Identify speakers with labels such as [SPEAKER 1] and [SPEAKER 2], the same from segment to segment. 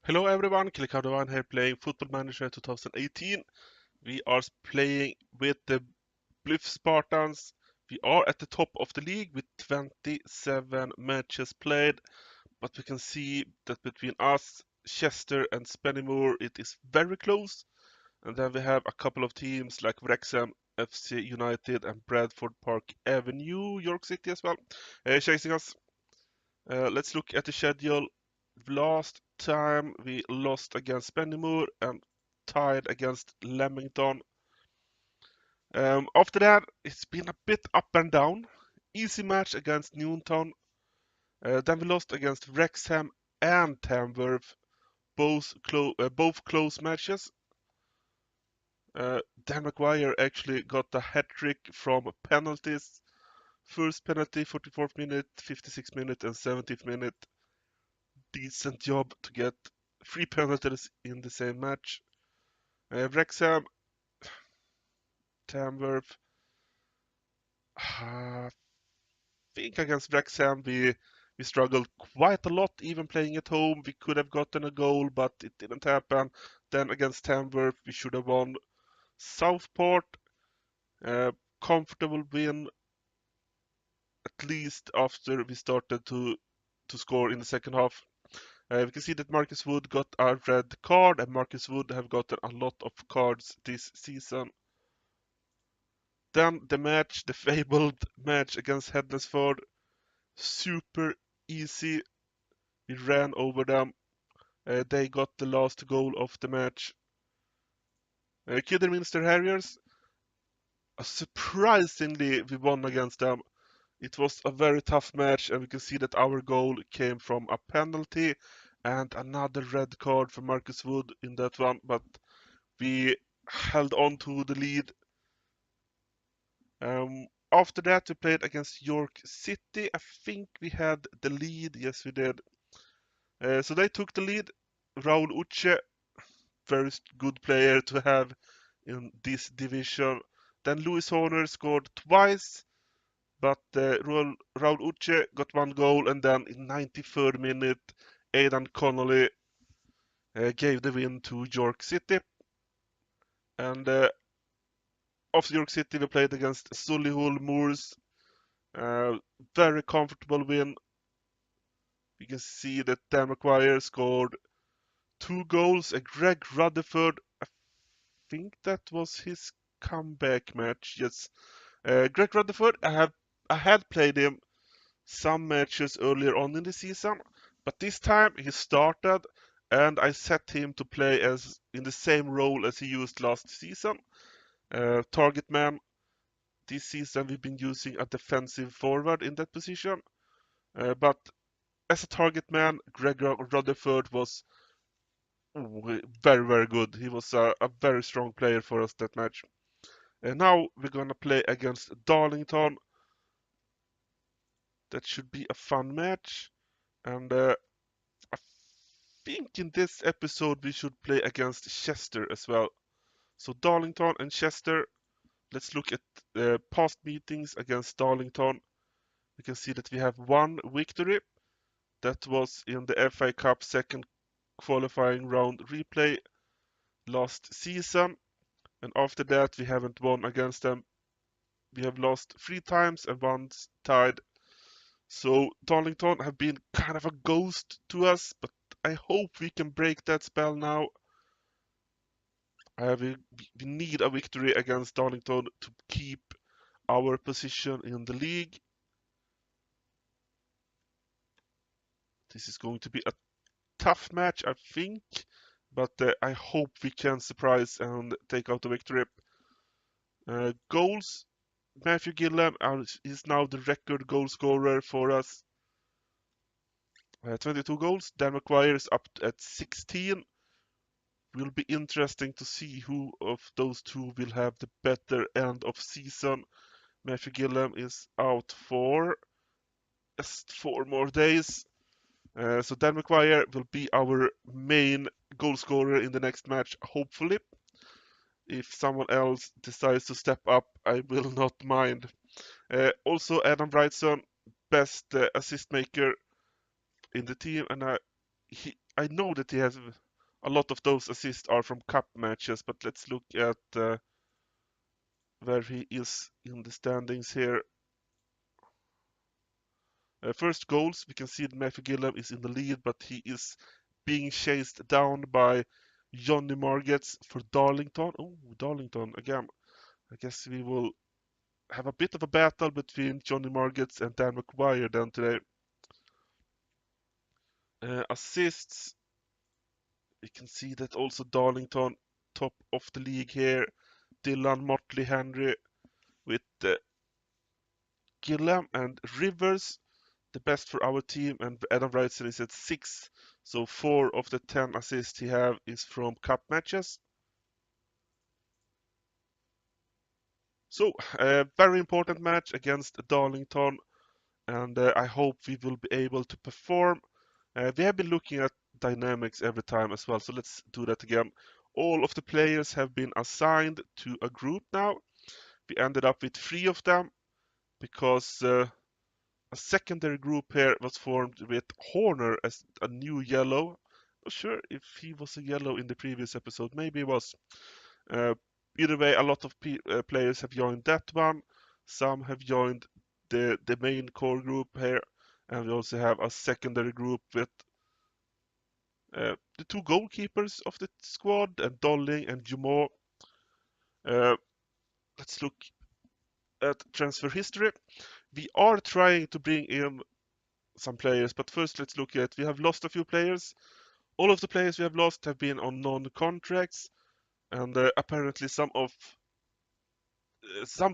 [SPEAKER 1] Hello everyone, Kilikadovan here playing Football Manager 2018. We are playing with the Blyth Spartans. We are at the top of the league with 27 matches played, but we can see that between us, Chester and Spennymoor it is very close. And then we have a couple of teams like Wrexham, FC United and Bradford Park Avenue, York City as well, chasing us. Let's look at the schedule. Last time we lost against Spennymoor and tied against Leamington. After that, it's been a bit up and down. Easy match against Newton. Then we lost against Wrexham and Tamworth, both close matches. Dan Maguire actually got a hat-trick from penalties. First penalty, 44th minute, 56th minute and 70th minute. Decent job to get 3 penalties in the same match. Wrexham, Tamworth. I think against Wrexham we struggled quite a lot, even playing at home. We could have gotten a goal, but it didn't happen. Then against Tamworth, we should have won. Southport, uh, comfortable win, at least after we started to score in the second half. We can see that Marcus Wood got a red card, and Marcus Wood have gotten a lot of cards this season. Then the fabled match against Hednesford, super easy. We ran over them. They got the last goal of the match. Kidderminster Harriers, surprisingly, we won against them. It was a very tough match, and we can see that our goal came from a penalty and another red card for Marcus Wood in that one, but we held on to the lead. After that, we played against York City. I think we had the lead. Yes, we did. So they took the lead. Raul Uche, very good player to have in this division. Then Lewis Horner scored twice, but Raul Uche got one goal, and then in 93rd minute, Aidan Connolly gave the win to York City. And after York City, we played against Solihull Moors. Very comfortable win. You can see that Dan McGuire scored 2 goals, and Greg Rutherford, I think that was his comeback match. Yes, Greg Rutherford, I had played him some matches earlier on in the season, but this time he started, and I set him to play as in the same role as he used last season, target man. This season we've been using a defensive forward in that position, but as a target man, Greg Rutherford was very, very good. He was a very strong player for us that match. And now we're gonna play against Darlington. That should be a fun match. And I think in this episode we should play against Chester as well. So Darlington and Chester. Let's look at past meetings against Darlington. We can see that we have one victory. That was in the FA Cup second qualifying round replay last season. And after that, we haven't won against them. We have lost 3 times and once tied. So Darlington have been kind of a ghost to us, but I hope we can break that spell now. We need a victory against Darlington to keep our position in the league. This is going to be a tough match, I think, but I hope we can surprise and take out the victory. Goals. Matthew Gillam is now the record goal scorer for us. 22 goals. Dan McGuire is up at 16. Will be interesting to see who of those two will have the better end of season. Matthew Gillam is out for just 4 more days. So Dan McGuire will be our main goal scorer in the next match, hopefully. If someone else decides to step up, I will not mind. Also, Adam Brightson, best assist maker in the team, and I know that he has a lot of those assists are from cup matches, but let's look at where he is in the standings here. First goals, we can see that Matthew Gillam is in the lead, but he is being chased down by Johnny Margets for Darlington. Oh, Darlington again. I guess we will have a bit of a battle between Johnny Margets and Dan McGuire then today. Assists, we can see that also Darlington top of the league here. Dylan Motley Henry with Gillam and Rivers, the best for our team, and Adam Wrightson is at 6. So 4 of the 10 assists he have is from cup matches. So a very important match against Darlington, and I hope we will be able to perform. We have been looking at dynamics every time as well, so let's do that again. All of the players have been assigned to a group now. We ended up with 3 of them because a secondary group here was formed with Horner as a new yellow. Not sure if he was a yellow in the previous episode, maybe he was. Uh, Either way, a lot of players have joined that one. Some have joined the main core group here, and we also have a secondary group with the 2 goalkeepers of the squad, and Dolling and Jumeau. Let's look at transfer history. We are trying to bring in some players, but first let's look at, we have lost a few players. All of the players we have lost have been on non-contracts, and apparently some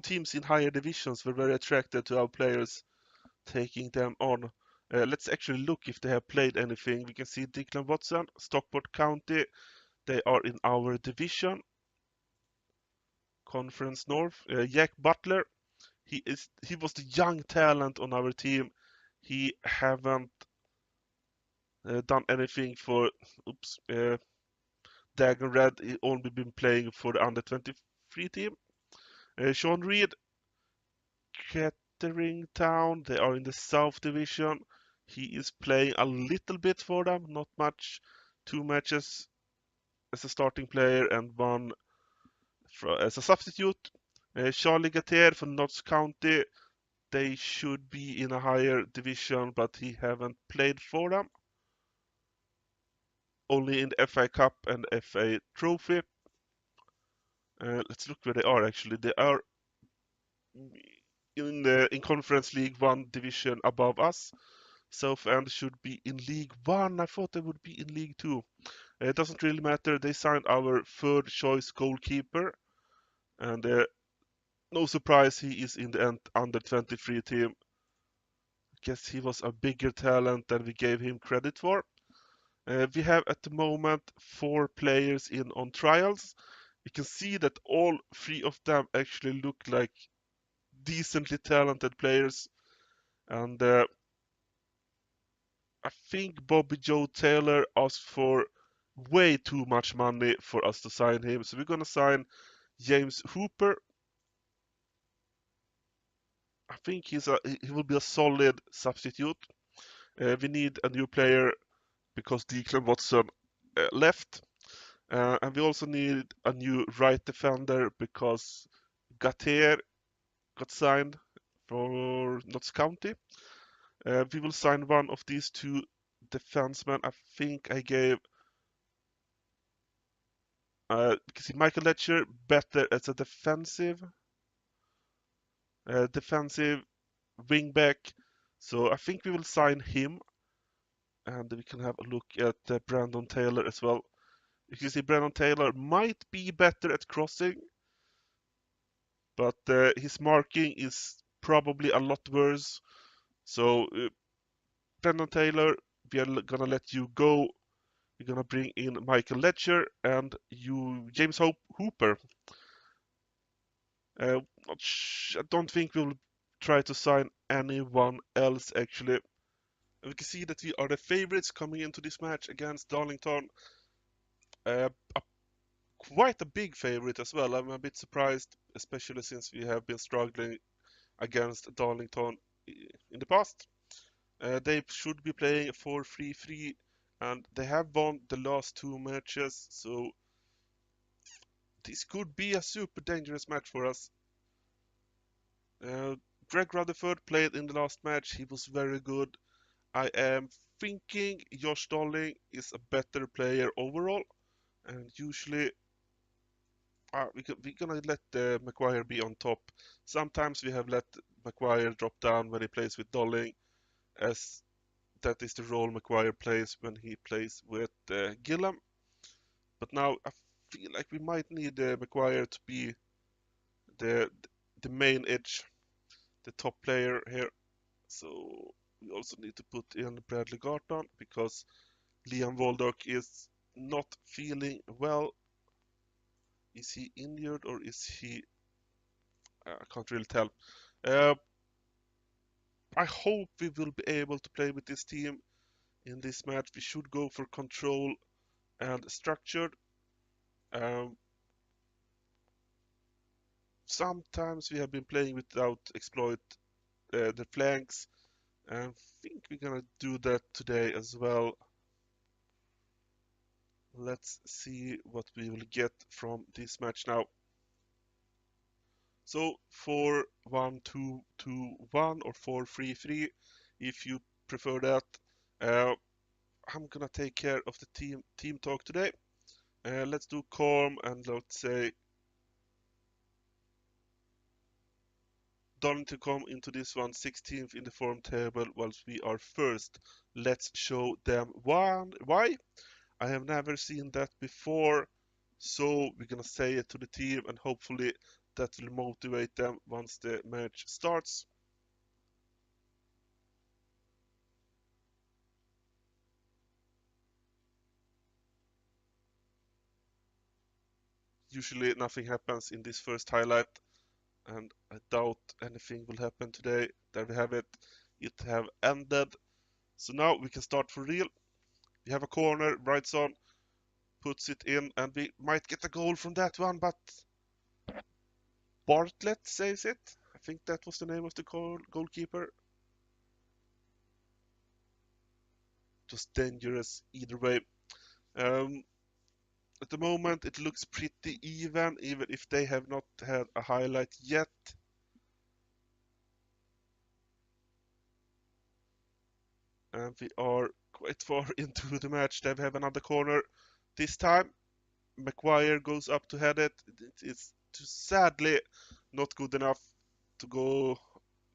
[SPEAKER 1] teams in higher divisions were very attracted to our players taking them on. Let's actually look if they have played anything. We can see Declan Watson, Stockport County, they are in our division, Conference North. Jack Butler, he was the young talent on our team. He haven't done anything for Dagon Red. He only been playing for the under 23 team. Sean Reed, Kettering Town, they are in the South Division. He is playing a little bit for them, not much. 2 matches as a starting player and 1 as a substitute. Charlie Gautier from Notts County, they should be in a higher division, but he haven't played for them. Only in the FA Cup and FA Trophy. Let's look where they are actually. They are in Conference League 1 division above us. Southend should be in League 1. I thought they would be in League 2. It doesn't really matter. They signed our third choice goalkeeper. And no surprise, he is in the under 23 team. I guess he was a bigger talent than we gave him credit for. We have at the moment 4 players in on trials. You can see that all 3 of them actually look like decently talented players. And I think Bobby Joe Taylor asked for way too much money for us to sign him. So we're going to sign James Hooper. I think he will be a solid substitute. We need a new player because Declan Watson left. And we also need a new right defender because Gautier got signed for Notts County. We will sign one of these 2 defensemen. I think I gave because Michael Letcher better as a defensive wingback. So I think we will sign him, and we can have a look at Brandon Taylor as well. You can see Brandon Taylor might be better at crossing, but his marking is probably a lot worse. So Brandon Taylor, we are gonna let you go. We're gonna bring in Michael Letcher and James Hooper. I don't think we'll try to sign anyone else actually. We can see that we are the favorites coming into this match against Darlington. Uh, a, Quite a big favorite as well. I'm a bit surprised, especially since we have been struggling against Darlington in the past. They should be playing a 4-3-3 and they have won the last 2 matches, so this could be a super dangerous match for us. Greg Rutherford played in the last match. He was very good. I am thinking Josh Dolling is a better player overall, and usually we're gonna let Maguire be on top. Sometimes we have let Maguire drop down when he plays with Dolling, as that is the role Maguire plays when he plays with Gillam. But now I feel like we might need Maguire to be the the main edge, the top player here. So we also need to put in Bradley Garton because Liam Waldock is not feeling well. Is he injured or is he? I can't really tell. Uh, I hope we will be able to play with this team in this match. We should go for control and structured. Um, Sometimes we have been playing without exploit the flanks. I think we're gonna do that today as well. Let's see what we will get from this match now. So 4-1-2-2-1 or 4-3-3, if you prefer that. Uh, I'm gonna take care of the team talk today. Let's do calm and let's say Darling to come into this one 16th in the form table whilst we are first. Let's show them why. I have never seen that before, so we're gonna say it to the team and hopefully that will motivate them once the match starts. Usually nothing happens in this first highlight, and I doubt anything will happen today. There we have it. It have ended. So now we can start for real. We have a corner, Brightson puts it in, and we might get a goal from that one, but Bartlett saves it. I think that was the name of the goalkeeper. It was dangerous either way. Um, at the moment, it looks pretty even if they have not had a highlight yet. And we are quite far into the match. They have another corner. This time, Maguire goes up to head it. It's sadly not good enough to go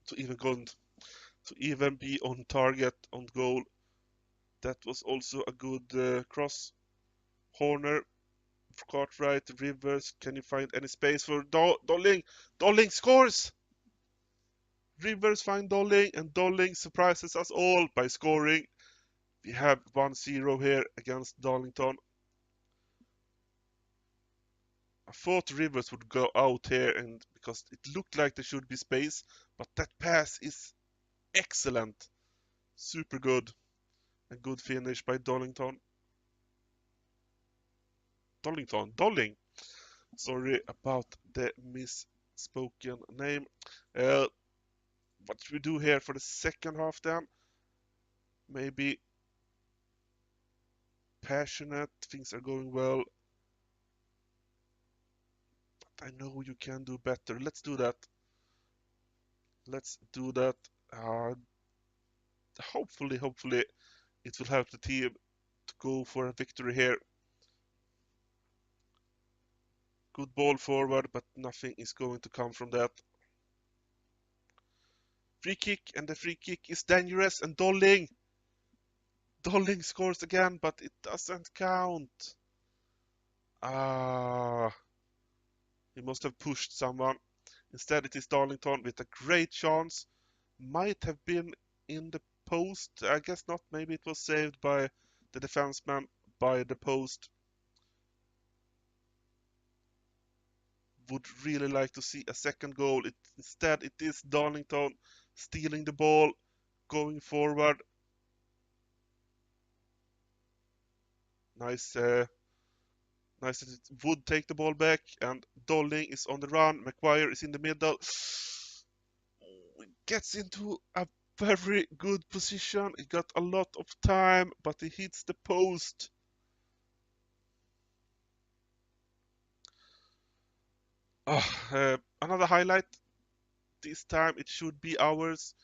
[SPEAKER 1] to even go to even be on target on goal. That was also a good cross. Horner, Cartwright, Rivers. Can you find any space for Dolling? Dolling scores! Rivers find Dolling, and Dolling surprises us all by scoring. We have 1-0 here against Darlington. I thought Rivers would go out here and because it looked like there should be space, but that pass is excellent. Super good. A good finish by Darlington. Dolling. Sorry about the misspoken name. What should we do here for the second half then? Maybe passionate, things are going well. But I know you can do better. Let's do that. Let's do that. Hopefully, it will help the team to go for a victory here. Good ball forward, but nothing is going to come from that. Free kick, and the free kick is dangerous, and Dolling scores again, but it doesn't count. Ah, he must have pushed someone. Instead, it is Darlington with a great chance. Might have been in the post. I guess not. Maybe it was saved by the defenseman by the post. Would really like to see a second goal. Instead, it is Darlington stealing the ball, going forward. Nice, nice that it would take the ball back, and Dolling is on the run. Maguire is in the middle. Gets into a very good position. He got a lot of time, but he hits the post. Another highlight. This time it should be ours.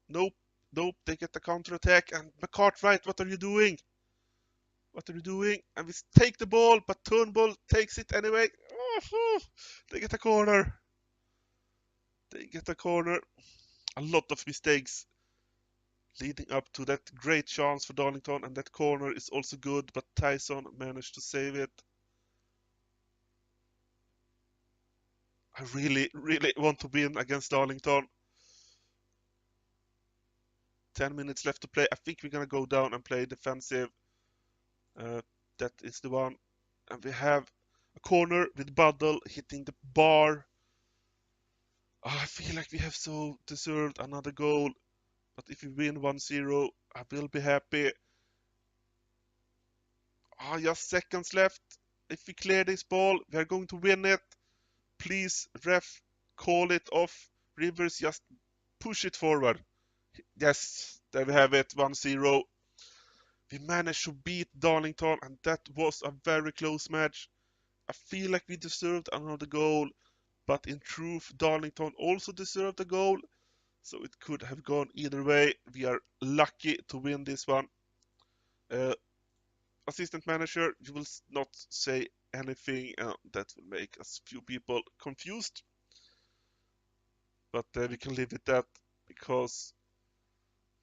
[SPEAKER 1] Nope, nope. They get the counter attack. And McCartwright, what are you doing? What are you doing? And we take the ball, but Turnbull takes it anyway. They get a corner. They get a corner. A lot of mistakes leading up to that great chance for Darlington, and that corner is also good, but Tyson managed to save it. I really, really want to win against Darlington. 10 minutes left to play. I think we're gonna go down and play defensive. Uh, that is the one. And we have a corner with Buddle hitting the bar. I feel like we have so deserved another goal. But if we win 1-0, I will be happy. Just seconds left. If we clear this ball, we are going to win it. Please, ref, call it off. Rivers, just push it forward. Yes, there we have it, 1-0. We managed to beat Darlington, and that was a very close match. I feel like we deserved another goal, but in truth, Darlington also deserved a goal, so it could have gone either way. We are lucky to win this one. Assistant manager, you will not say anything that will make a few people confused, but we can live with that because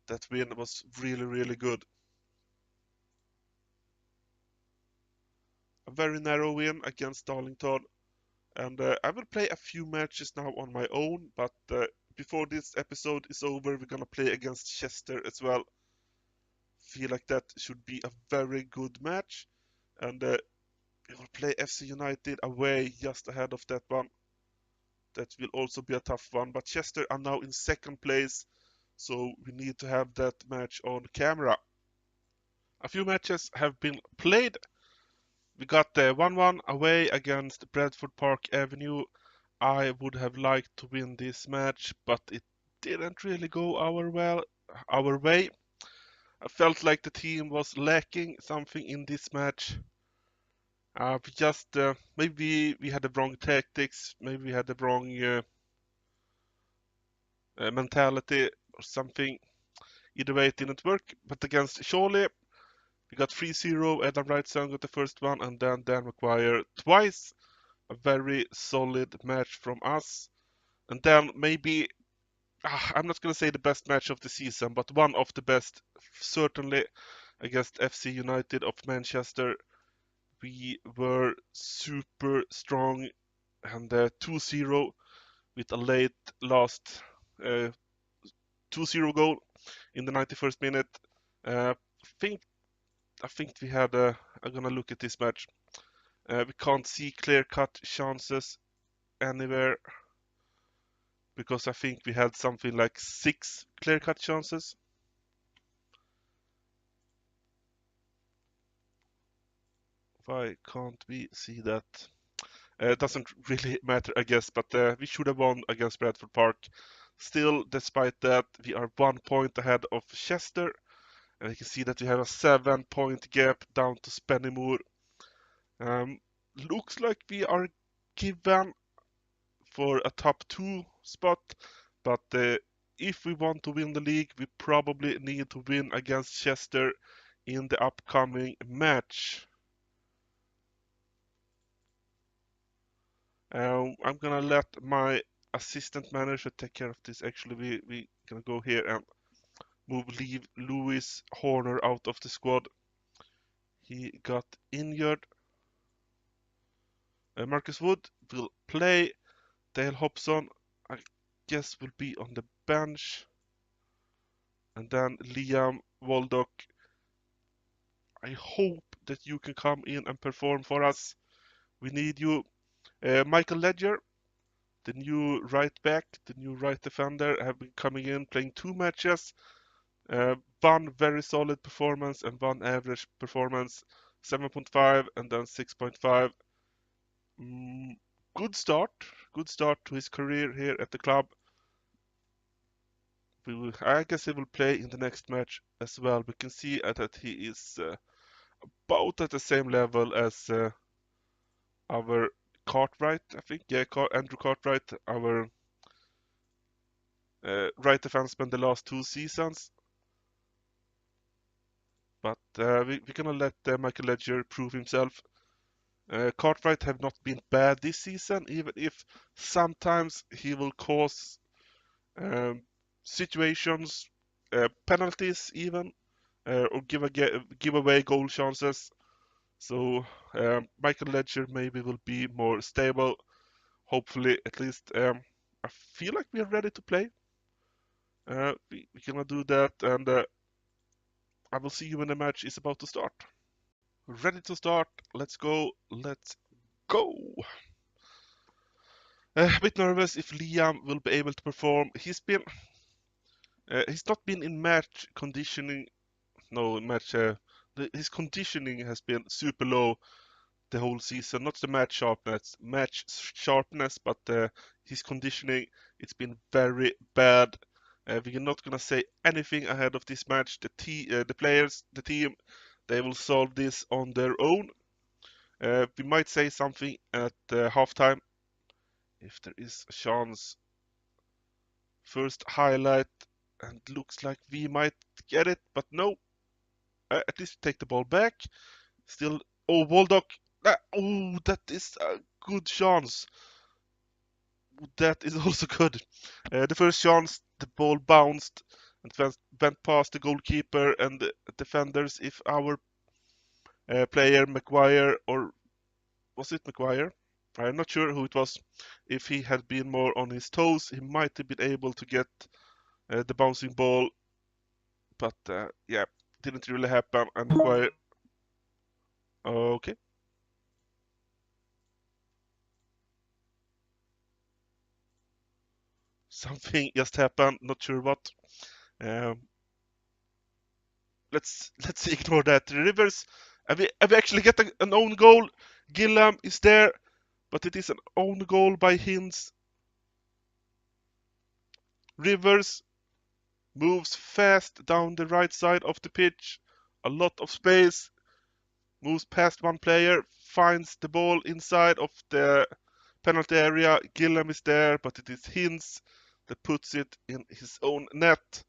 [SPEAKER 1] that win was really, really good. A very narrow win against Darlington, and I will play a few matches now on my own, but before this episode is over, we're gonna play against Chester as well. Feel like that should be a very good match, and we will play FC United away just ahead of that one. That will also be a tough one, but Chester are now in second place, so we need to have that match on camera. A few matches have been played. We got the 1-1 away against Bradford Park Avenue. I would have liked to win this match, but it didn't really go our way. I felt like the team was lacking something in this match. We just maybe we had the wrong tactics, maybe we had the wrong mentality or something. Either way, it didn't work. But against Chorley, we got 3-0. Adam Wrightson got the first one, and then Dan McGuire twice. A very solid match from us. And then maybe, I'm not going to say the best match of the season, but one of the best, certainly, against FC United of Manchester. We were super strong, and 2-0 with a late last uh, 2-0 goal in the 91st minute. Uh, I think we had. I'm gonna look at this match. We can't see clear-cut chances anywhere because I think we had something like 6 clear-cut chances. Why can't we see that? It doesn't really matter, I guess, but we should have won against Bradford Park. Still, despite that, we are 1 point ahead of Chester, and you can see that we have a 7-point gap down to Spennymoor. Looks like we are given for a top 2 spot, but if we want to win the league, we probably need to win against Chester in the upcoming match. I'm gonna let my assistant manager take care of this. Actually, we gonna go here and leave Lewis Horner out of the squad. He got injured. Marcus Wood will play. Dale Hobson, I guess, will be on the bench. And then Liam Waldock. I hope that you can come in and perform for us. We need you. Michael Ledger, the new right back, the new right defender, have been coming in, playing 2 matches. One very solid performance and one average performance, 7.5 and then 6.5. Good start to his career here at the club. I guess he will play in the next match as well. We can see that he is about at the same level as our Cartwright, I think. Yeah, Andrew Cartwright, our right defenseman the last 2 seasons. But we're gonna let Michael Ledger prove himself. Cartwright have not been bad this season, even if sometimes he will cause situations, penalties even, or give away goal chances. So Michael Ledger maybe will be more stable. Hopefully, at least I feel like we are ready to play. We're gonna do that, and I will see you when the match is about to start. Ready to start. Let's go. Let's go. A bit nervous if Liam will be able to perform. He's not been in match conditioning. No match. His conditioning has been super low the whole season. Not the match sharpness, but his conditioning. It's been very bad. We're not gonna say anything ahead of this match. The players, the team, they will solve this on their own. We might say something at halftime if there is a chance. First highlight, and looks like we might get it, but no. At least take the ball back. Still, oh, Waldock. Oh, that is a good chance. That is also good. The first chance, the ball bounced and went past the goalkeeper and the defenders. If our player McGuire, or was it McGuire? I'm not sure who it was. If he had been more on his toes, he might have been able to get the bouncing ball. But yeah, didn't really happen. And McGuire. Okay. Something just happened. Not sure what. Um, let's ignore that. Rivers, have we actually get an own goal? Gillam is there, but it is an own goal by Hinz. Rivers moves fast down the right side of the pitch, a lot of space, moves past one player, finds the ball inside of the penalty area. Gillam is there, but it is Hinz that puts it in his own net.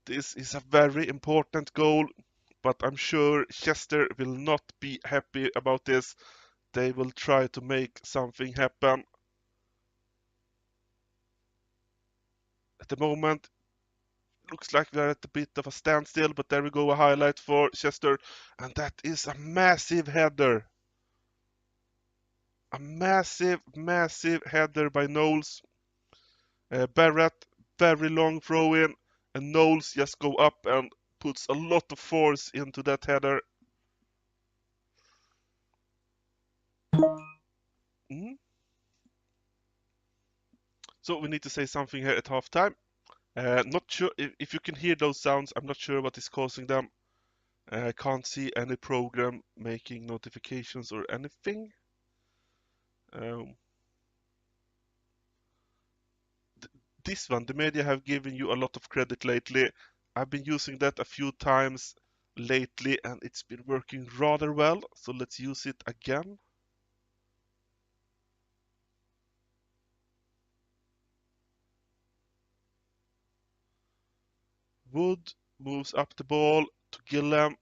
[SPEAKER 1] This is a very important goal, but I'm sure Chester will not be happy about this. They will try to make something happen. At the moment, looks like we're at a bit of a standstill, but there we go, a highlight for Chester, and that is a massive header. A massive, massive header by Knowles. Barrett, very long throw in, and Knowles just go up and puts a lot of force into that header. Mm. So we need to say something here at halftime. Not sure if you can hear those sounds. I'm not sure what is causing them. I can't see any program making notifications or anything. Um, this one, the media have given you a lot of credit lately. I've been using that a few times lately and it's been working rather well. So let's use it again. Wood moves up the ball to Gillam.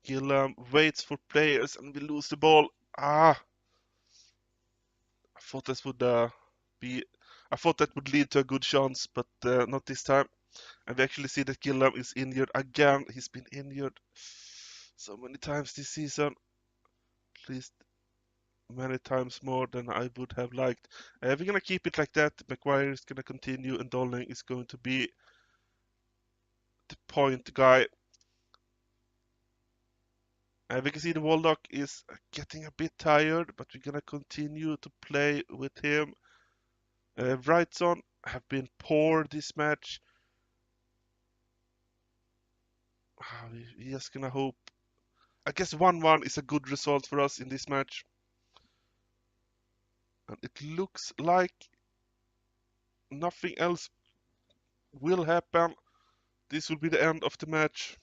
[SPEAKER 1] Gillam waits for players and we lose the ball. I thought this would be. I thought that would lead to a good chance, but not this time. And we actually see that Gillam is injured again. He's been injured so many times this season. At least many times more than I would have liked. We're gonna keep it like that. McGuire is gonna continue, and Dolling is going to be the point guy. We can see the Waldock is getting a bit tired, but we're gonna continue to play with him. Wrightson have been poor this match. We're just gonna hope. I guess 1-1 is a good result for us in this match. And it looks like nothing else will happen. This will be the end of the match.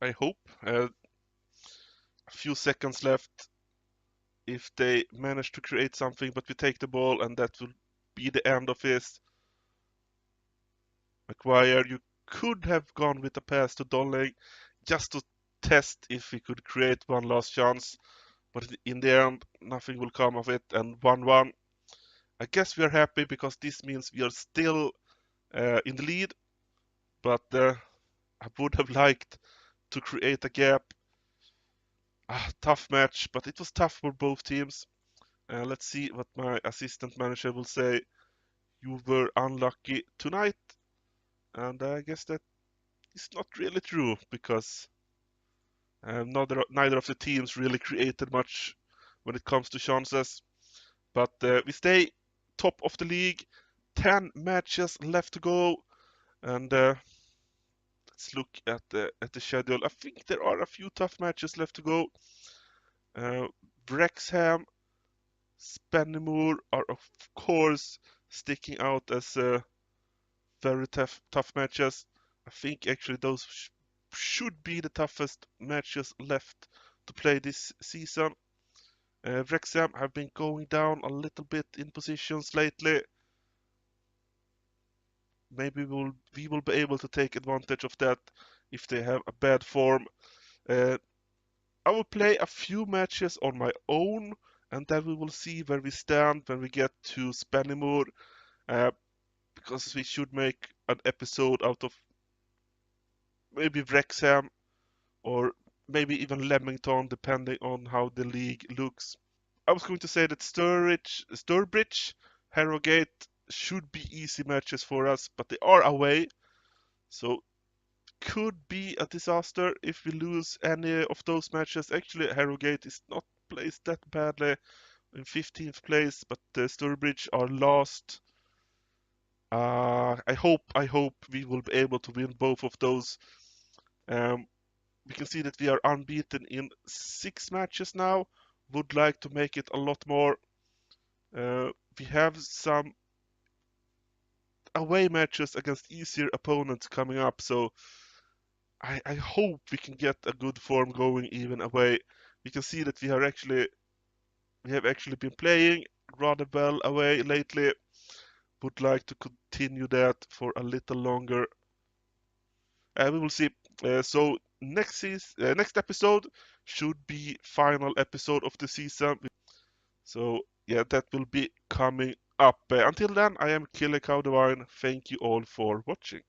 [SPEAKER 1] I hope. A few seconds left if they manage to create something, but we take the ball and that will be the end of this. McGuire, you could have gone with a pass to Dolling just to test if we could create one last chance, but in the end, nothing will come of it, and 1-1. I guess we are happy because this means we are still in the lead, but I would have liked to create a gap. Tough match, but it was tough for both teams. Let's see what my assistant manager will say. You were unlucky tonight, and I guess that is not really true because neither of the teams really created much when it comes to chances. But we stay top of the league. 10 matches left to go, and let's look at the schedule. I think there are a few tough matches left to go. Wrexham, Spennymoor are of course sticking out as very tough matches. I think actually those should be the toughest matches left to play this season. Wrexham have been going down a little bit in positions lately. Maybe we will be able to take advantage of that if they have a bad form. Uh, I will play a few matches on my own, and then we will see where we stand when we get to Spennymoor, because we should make an episode out of maybe Wrexham or maybe even Leamington, depending on how the league looks. I was going to say that Sturbridge, Harrogate should be easy matches for us, but they are away, so could be a disaster if we lose any of those matches. Actually, Harrogate is not placed that badly in 15th place, but Sturbridge are last. I hope we will be able to win both of those. Um, we can see that we are unbeaten in 6 matches now. Would like to make it a lot more. We have some away matches against easier opponents coming up, so I hope we can get a good form going even away. We can see that we have actually been playing rather well away lately. Would like to continue that for a little longer. We will see. So next episode should be final episode of the season. So yeah, that will be coming up. Until then, I am Killer Cow Divine. Thank you all for watching.